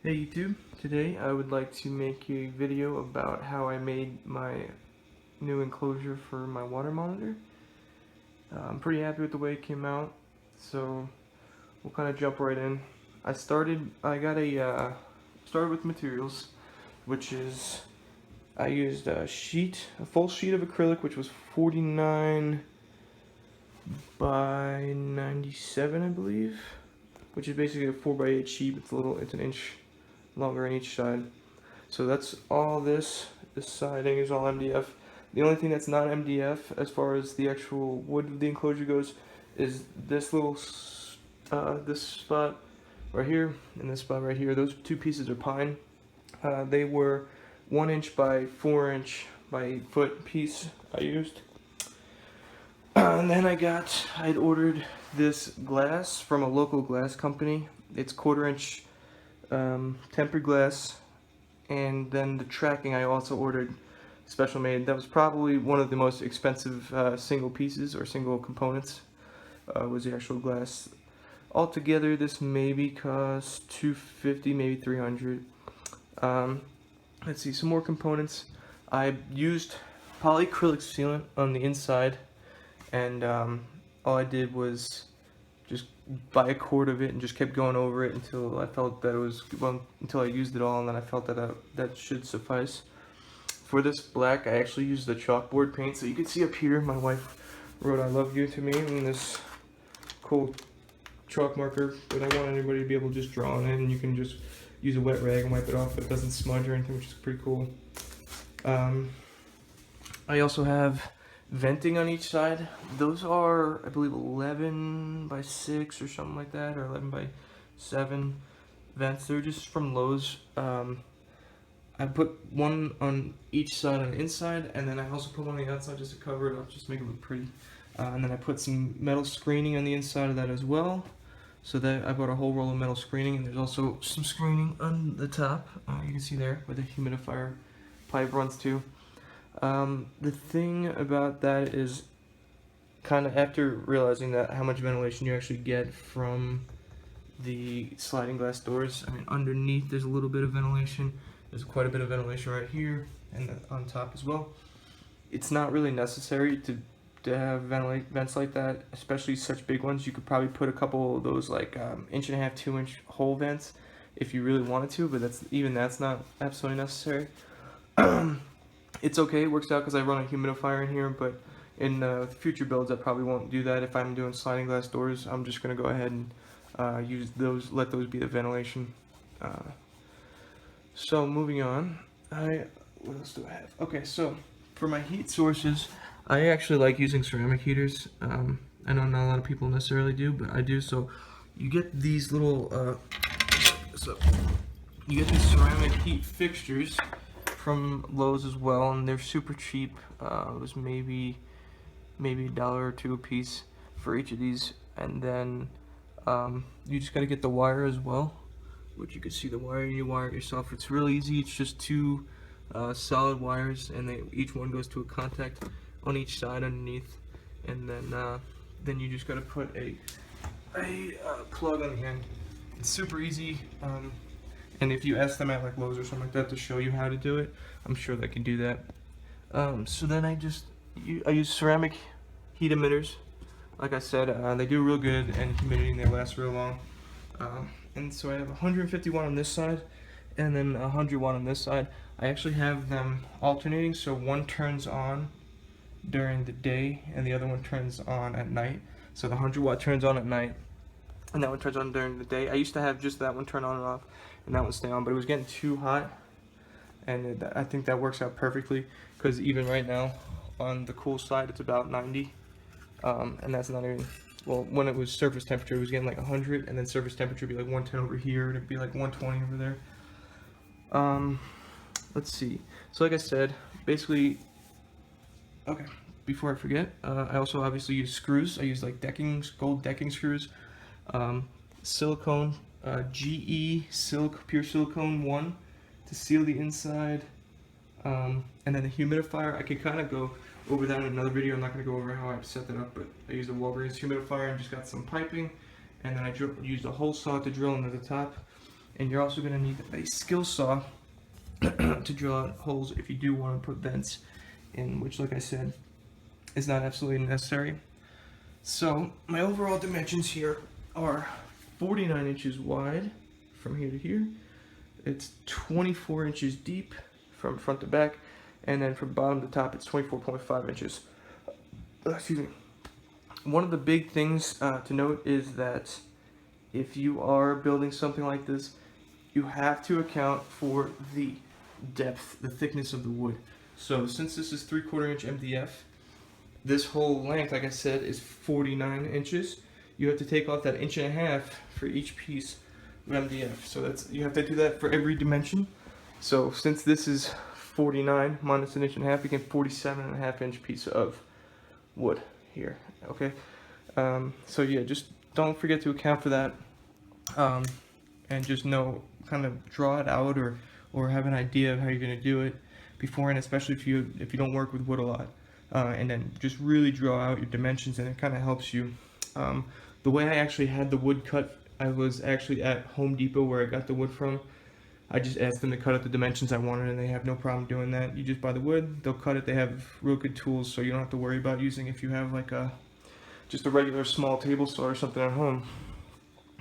Hey YouTube, today I would like to make a video about how I made my new enclosure for my water monitor. I'm pretty happy with the way it came out, so we'll kind of jump right in. Started with materials, which is, I used a full sheet of acrylic, which was 49 by 97, I believe, which is basically a 4x8 sheet. It's an inch longer on each side. So that's all this. This siding is all MDF. The only thing that's not MDF as far as the actual wood of the enclosure goes is this little, this spot right here and this spot right here. Those two pieces are pine. They were 1 inch by 4 inch by 8 foot piece I used. And then I'd ordered this glass from a local glass company. It's 1/4 inch tempered glass, and then the tracking I also ordered special made. That was probably one of the most expensive single pieces or single components, was the actual glass. Altogether this maybe cost $250, maybe $300. Let's see, some more components. I used polyacrylic sealant on the inside, and all I did was just buy a quart of it and just kept going over it until I felt that it was, well, until I used it all, and then I felt that that should suffice. For this black, I actually used the chalkboard paint. So you can see up here, my wife wrote "I love you" to me in this cool chalk marker, but I want anybody to be able to just draw on it, and you can just use a wet rag and wipe it off, but it doesn't smudge or anything, which is pretty cool. I also have venting on each side. Those are, I believe, 11 by 6 or something like that, or 11 by 7 vents. They're just from Lowe's. I put one on each side on the inside, and then I also put one on the outside just to cover it up, just to make it look pretty. And then I put some metal screening on the inside of that as well. So that I bought a whole roll of metal screening, and there's also some screening on the top. You can see there where the humidifier pipe runs to. The thing about that is, kind of after realizing that how much ventilation you actually get from the sliding glass doors, I mean, underneath there's a little bit of ventilation. There's quite a bit of ventilation right here and on top as well. It's not really necessary to have vents like that, especially such big ones. You could probably put a couple of those like 1.5 to 2 inch hole vents if you really wanted to, but that's not absolutely necessary. It's okay, it works out because I run a humidifier in here, but in future builds I probably won't do that. If I'm doing sliding glass doors, I'm just going to go ahead and use those, let those be the ventilation. So moving on, what else do I have? Okay, so for my heat sources, I actually like using ceramic heaters. I know not a lot of people necessarily do, but I do. So you get these little, ceramic heat fixtures from Lowe's as well, and they're super cheap. It was maybe $1 or $2 a piece for each of these, and then you just got to get the wire as well, which you can see the wire, and you wire it yourself. It's real easy. It's just two solid wires, and each one goes to a contact on each side underneath, and then you just got to put a plug on the end. It's super easy. And if you ask them at like Lowe's or something like that to show you how to do it, I'm sure they can do that. So then I use ceramic heat emitters. Like I said, they do real good and humidity, and they last real long. And so I have 150 watt on this side, and then 100 watt on this side. I actually have them alternating, so one turns on during the day and the other one turns on at night. So the 100 watt turns on at night, and that one turns on during the day. I used to have just that one turn on and off, and that one stay on, but it was getting too hot, and I think that works out perfectly, because even right now on the cool side it's about 90, and that's not even, well, when it was surface temperature it was getting like 100, and then surface temperature would be like 110 over here, and it'd be like 120 over there. Let's see, so like I said, basically, okay, before I forget, I also obviously use screws. I use like gold decking screws, silicone, GE pure silicone 1 to seal the inside, and then the humidifier. I could kind of go over that in another video. I'm not going to go over how I set that up, but I used a Walgreens humidifier and just got some piping, and then I used a hole saw to drill into the top, and you're also going to need a skill saw to drill out holes if you do want to put vents in, which, like I said, is not absolutely necessary. So my overall dimensions here are 49 inches wide from here to here. It's 24 inches deep from front to back, and then from bottom to top it's 24.5 inches. Excuse me. One of the big things to note is that if you are building something like this, you have to account for the depth, the thickness of the wood. So since this is 3/4 inch MDF, this whole length, like I said, is 49 inches. You have to take off that 1.5 inches for each piece of MDF. So you have to do that for every dimension. So since this is 49 minus 1.5 inches, you get 47.5 inch piece of wood here. Okay. So yeah, just don't forget to account for that, and just kind of draw it out or have an idea of how you're going to do it beforehand, especially if you don't work with wood a lot. And then just really draw out your dimensions, and it kind of helps you. The way I actually had the wood cut, I was actually at Home Depot where I got the wood from. I just asked them to cut out the dimensions I wanted, and they have no problem doing that. You just buy the wood, they'll cut it. They have real good tools, so you don't have to worry about using, if you have like just a regular small table saw or something at home,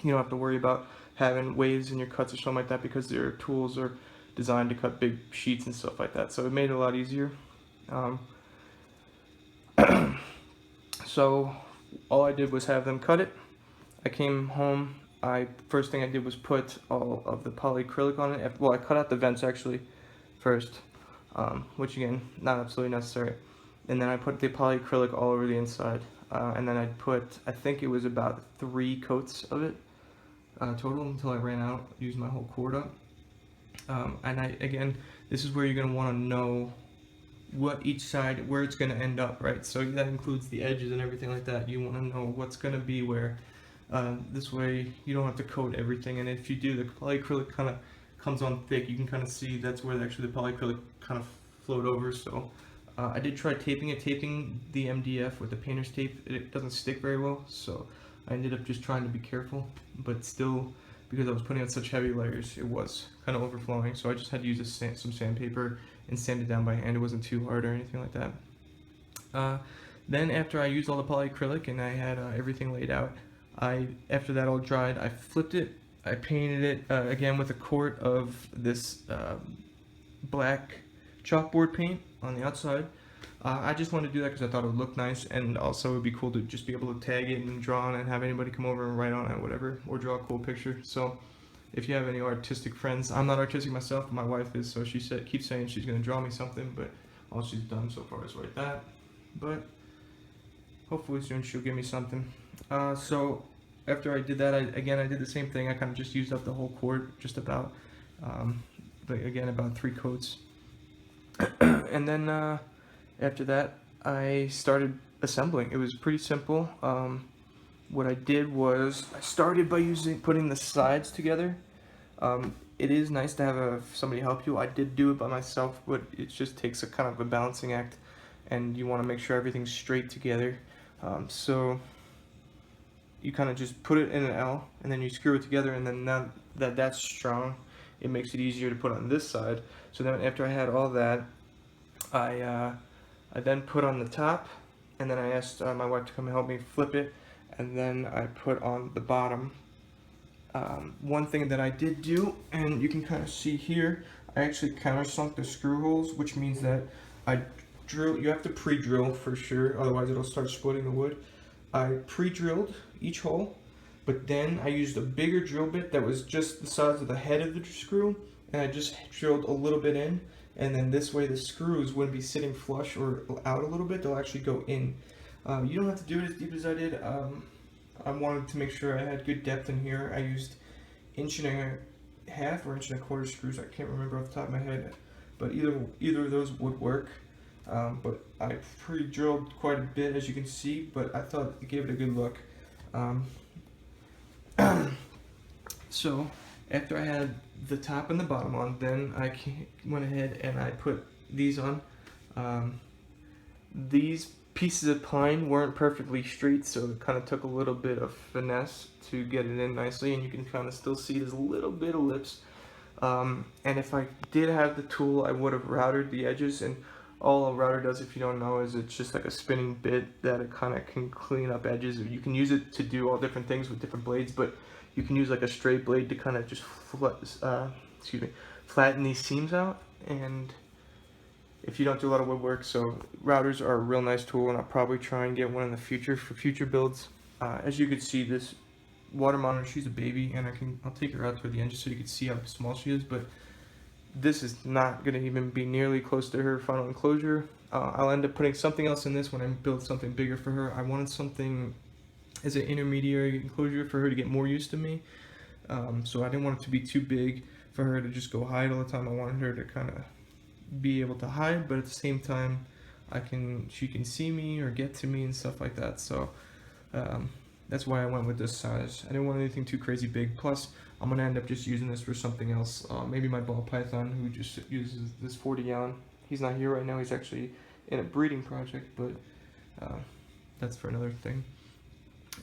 you don't have to worry about having waves in your cuts or something like that, because their tools are designed to cut big sheets and stuff like that. So it made it a lot easier. So all I did was have them cut it. I came home. First thing I did was put all of the polyacrylic on it. Well, I cut out the vents actually first, which again, not absolutely necessary. And then I put the polyacrylic all over the inside. And then I think it was about 3 coats of it total, until I ran out, used my whole cord up. And again, this is where you're going to want to know what each side, where it's going to end up, right? So that includes the edges and everything like that. You want to know what's going to be where. This way you don't have to coat everything, and if you do, the polyacrylic kind of comes on thick. You can kind of see that's where actually the polyacrylic kind of flowed over. So I did try taping the MDF with the painter's tape. It doesn't stick very well, so I ended up just trying to be careful, but still, because I was putting on such heavy layers, it was kind of overflowing. So I just had to use some sandpaper and sand it down by hand. It wasn't too hard or anything like that. Then after I used all the polyacrylic and I had everything laid out, after that all dried, I flipped it. I painted it again with a quart of this black chalkboard paint on the outside. I just wanted to do that because I thought it would look nice, and also it would be cool to just be able to tag it and draw on it and have anybody come over and write on it, whatever, or draw a cool picture. So if you have any artistic friends, I'm not artistic myself, but my wife is, so she keeps saying she's going to draw me something, but all she's done so far is write that. But hopefully soon she'll give me something. So after I did that, I did the same thing. I kind of just used up the whole quart, just about, but again, about 3 coats. And then after that, I started assembling. It was pretty simple. What I did was I started by putting the sides together. It is nice to have somebody help you. I did do it by myself, but it just takes a kind of a balancing act, and you want to make sure everything's straight together. So you kind of just put it in an L, and then you screw it together, and then now that that's strong, it makes it easier to put on this side. So then after I had all that, I then put on the top, and then I asked my wife to come help me flip it, and then I put on the bottom. One thing that I did do, and you can kind of see here, I actually countersunk the screw holes, which means that you have to pre-drill for sure, otherwise it'll start splitting the wood. I pre-drilled each hole, but then I used a bigger drill bit that was just the size of the head of the screw, and I just drilled a little bit in, and then this way the screws wouldn't be sitting flush or out a little bit, they'll actually go in. You don't have to do it as deep as I did. I wanted to make sure I had good depth in here. I used 1.5 inch or 1.25 inch screws. I can't remember off the top of my head, but either of those would work. But I pre-drilled quite a bit, as you can see, but I thought it gave it a good look. So after I had the top and the bottom on, then I went ahead and I put these on. These pieces of pine weren't perfectly straight, so it kind of took a little bit of finesse to get it in nicely, and you can kind of still see there's a little bit of lips. And if I did have the tool, I would have routed the edges, and all a router does, if you don't know, is it's just like a spinning bit that it kind of can clean up edges. You can use it to do all different things with different blades, but you can use like a straight blade to kind of just flatten these seams out. And if you don't do a lot of woodwork, so routers are a real nice tool, and I'll probably try and get one in the future for future builds. As you can see, this water monitor, she's a baby, and I'll take her out toward the end just so you can see how small she is, but this is not going to even be nearly close to her final enclosure. I'll end up putting something else in this when I build something bigger for her. I wanted something as an intermediary enclosure for her to get more used to me, so I didn't want it to be too big for her to just go hide all the time. I wanted her to kind of be able to hide, but at the same time she can see me or get to me and stuff like that. So that's why I went with this size. I didn't want anything too crazy big. Plus I'm gonna end up just using this for something else. Maybe my ball python, who just uses this 40 gallon. He's not here right now, he's actually in a breeding project, but that's for another thing.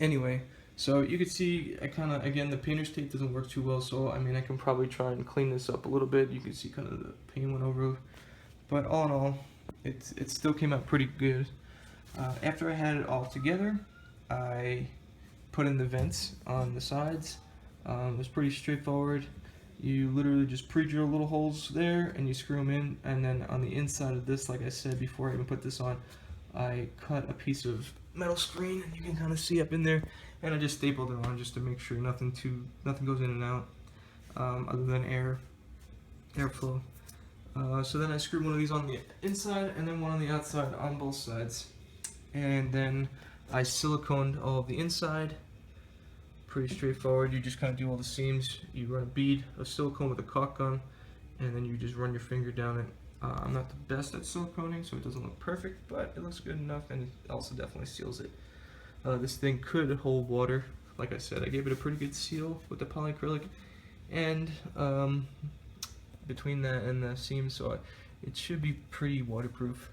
Anyway, so you can see I kind of, again, the painter's tape doesn't work too well, so I mean I can probably try and clean this up a little bit. You can see kind of the paint went over, but all in all, it still came out pretty good. After I had it all together, I put in the vents on the sides. It was pretty straightforward. You literally just pre-drill little holes there and you screw them in, and then on the inside of this, like I said before I even put this on, I cut a piece of metal screen, and you can kind of see up in there, and I just stapled it on just to make sure nothing goes in and out, other than airflow. So then I screwed one of these on the inside and then one on the outside on both sides, and then I siliconed all of the inside. Pretty straightforward. You just kind of do all the seams. You run a bead of silicone with a caulk gun, and then you just run your finger down it. I'm not the best at siliconing, so it doesn't look perfect, but it looks good enough, and it also definitely seals it. This thing could hold water. Like I said, I gave it a pretty good seal with the polyacrylic, and between that and the seams, so it should be pretty waterproof.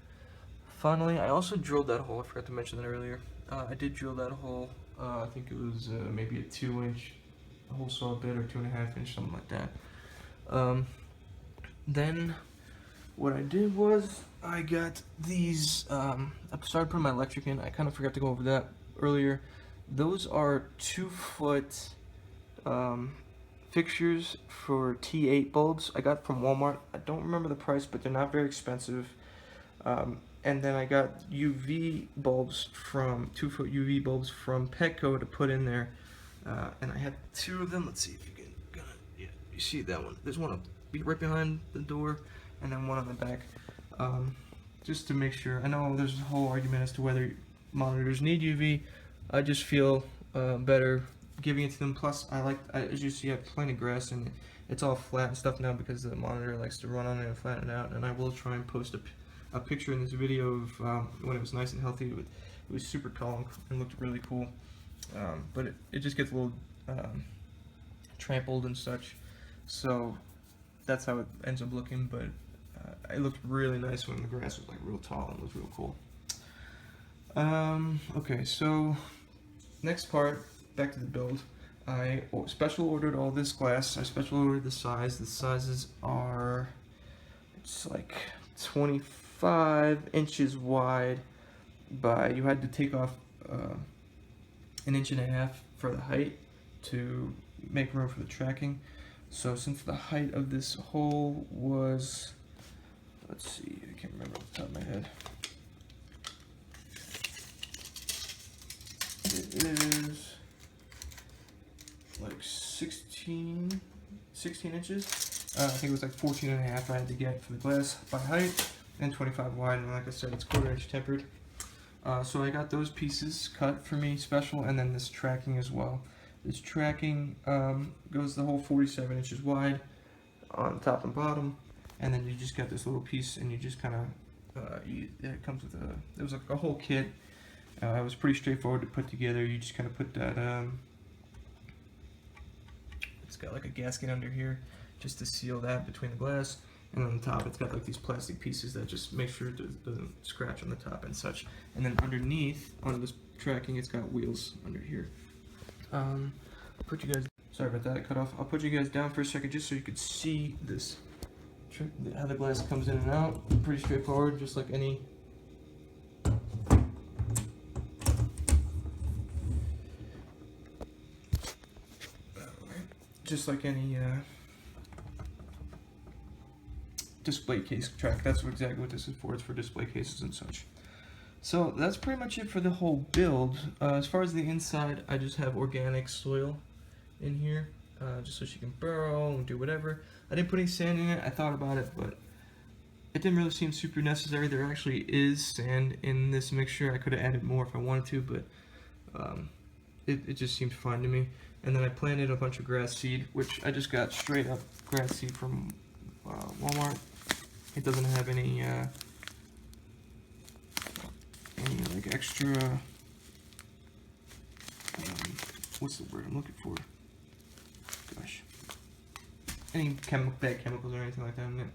Finally, I also drilled that hole. I forgot to mention that earlier. I did drill that hole. I think it was maybe a 2-inch hole saw bit or 2.5 inch, something like that. Then what I did was I got these. I started putting my electric in. I kind of forgot to go over that earlier. Those are 2-foot fixtures for T8 bulbs. I got from Walmart. I don't remember the price, but they're not very expensive. And then I got UV bulbs from 2-foot UV bulbs from Petco to put in there, and I had 2 of them. Let's see if you can, yeah, you see that one. There's one up right behind the door, and then one on the back, just to make sure. I know there's a whole argument as to whether monitors need UV. I just feel better giving it to them. Plus, as you see, I have plenty of grass, and it's all flat and stuff now because the monitor likes to run on it and flatten it out. And I will try and post a picture in this video of when it was nice and healthy. It was super tall and looked really cool, but it just gets a little trampled and such, so that's how it ends up looking. But it looked really nice when the grass was like real tall and was real cool. Okay, so next part, back to the build. I special ordered all this glass. I special ordered the size. The sizes are, it's like 25 inches wide by, you had to take off 1.5 inches for the height to make room for the tracking. So since the height of this hole was, let's see, I can't remember off the top of my head. It is like 16 inches. I think it was like 14.5 I had to get for the glass by height, and 25 wide, and like I said, it's 1/4 inch tempered. So I got those pieces cut for me special, and then this tracking as well. This tracking goes the whole 47 inches wide on top and bottom, and then you just got this little piece, and you just kind of it comes with it was like a whole kit. It was pretty straightforward to put together. You just kind of put that it's got like a gasket under here just to seal that between the glass, And on the top, it's got like these plastic pieces that just make sure it doesn't scratch on the top and such. And then underneath, on this tracking, it's got wheels under here. I'll put you guys, sorry about that, I cut off. I'll put you guys down for a second just so you could see this, how the glass comes in and out. Pretty straightforward, just like any display case track. That's exactly what this is for. It's for display cases and such. So that's pretty much it for the whole build. As far as the inside, I just have organic soil in here, just so she can burrow and do whatever. I didn't put any sand in it. I thought about it, but it didn't really seem super necessary. There actually is sand in this mixture. I could have added more if I wanted to, but it just seemed fine to me. And then I planted a bunch of grass seed, which I just got straight up grass seed from Walmart. It doesn't have any like extra, what's the word I'm looking for? Gosh, any bad chemicals or anything like that in it.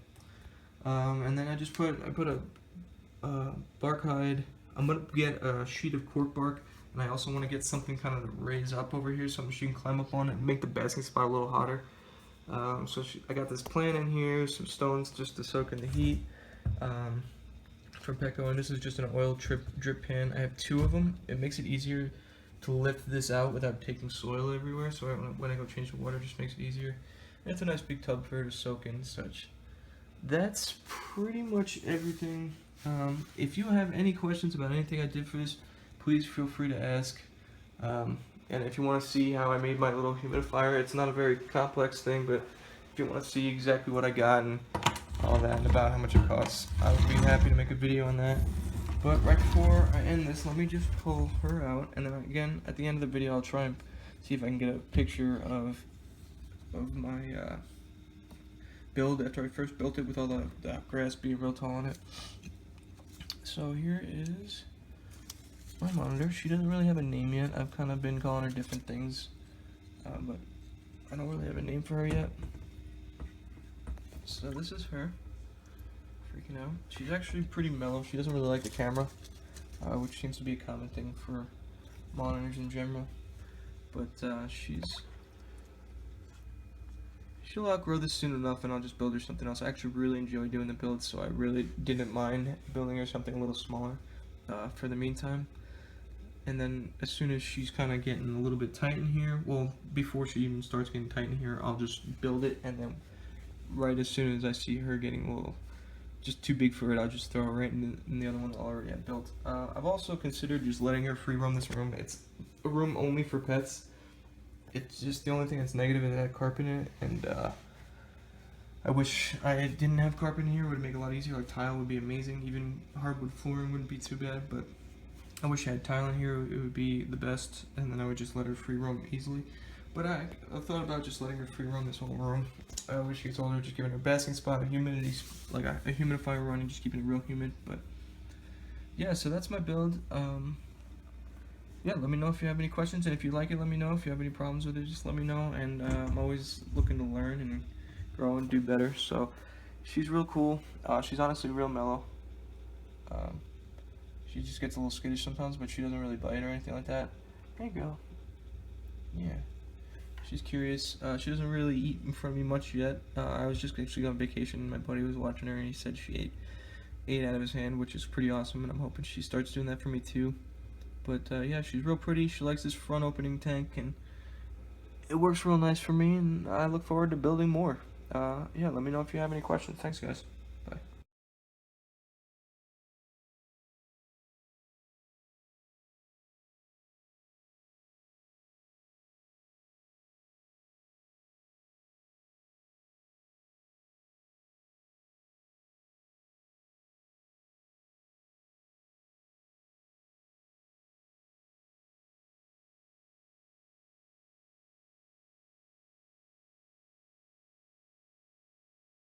And then I put a bark hide. I'm gonna get a sheet of cork bark, and I also want to get something kind of to raise up over here so she can climb up on it and make the basking spot a little hotter. I got this plant in here, some stones just to soak in the heat from Petco, and this is just an oil drip pan. I have 2 of them. It makes it easier to lift this out without taking soil everywhere, so when I go change the water, it just makes it easier. And it's a nice big tub for her to soak in and such. That's pretty much everything. If you have any questions about anything I did for this, please feel free to ask. And if you want to see how I made my little humidifier, it's not a very complex thing, but if you want to see exactly what I got and all that and about how much it costs, I would be happy to make a video on that. But right before I end this, let me just pull her out, and then again, at the end of the video, I'll try and see if I can get a picture of my build after I first built it with all the grass being real tall on it. So here is my monitor. She doesn't really have a name yet. I've kind of been calling her different things, but I don't really have a name for her yet. So this is her, freaking out. She's actually pretty mellow. She doesn't really like the camera, which seems to be a common thing for monitors in general. But she'll outgrow this soon enough, and I'll just build her something else. I actually really enjoy doing the builds, so I really didn't mind building her something a little smaller for the meantime. And then as soon as she's kind of getting a little bit tight in here, well, before she even starts getting tight in here, I'll just build it, and then right as soon as I see her getting a little just too big for it, I'll just throw her right in the other one that I already had built. I've also considered just letting her free roam this room. It's a room only for pets. It's just the only thing that's negative is it had carpet in it, and I wish I didn't have carpet in here. It would make it a lot easier. Like tile would be amazing. Even hardwood flooring wouldn't be too bad, but I wish I had tile in here. It would be the best, and then I would just let her free roam easily. But I've thought about just letting her free roam this whole room. When she gets older, just giving her a basking spot, a humidity, like a humidifier running, just keeping it real humid. But yeah, so that's my build. Yeah, let me know if you have any questions, and if you like it, let me know. If you have any problems with it, just let me know. And I'm always looking to learn and grow and do better. So she's real cool. She's honestly real mellow. She just gets a little skittish sometimes, but she doesn't really bite or anything like that. There you go. Yeah. She's curious. She doesn't really eat in front of me much yet. I was just actually on vacation, and my buddy was watching her, and he said she ate out of his hand, which is pretty awesome, and I'm hoping she starts doing that for me too. But yeah, she's real pretty. She likes this front opening tank, and it works real nice for me, and I look forward to building more. Yeah, let me know if you have any questions. Thanks, guys.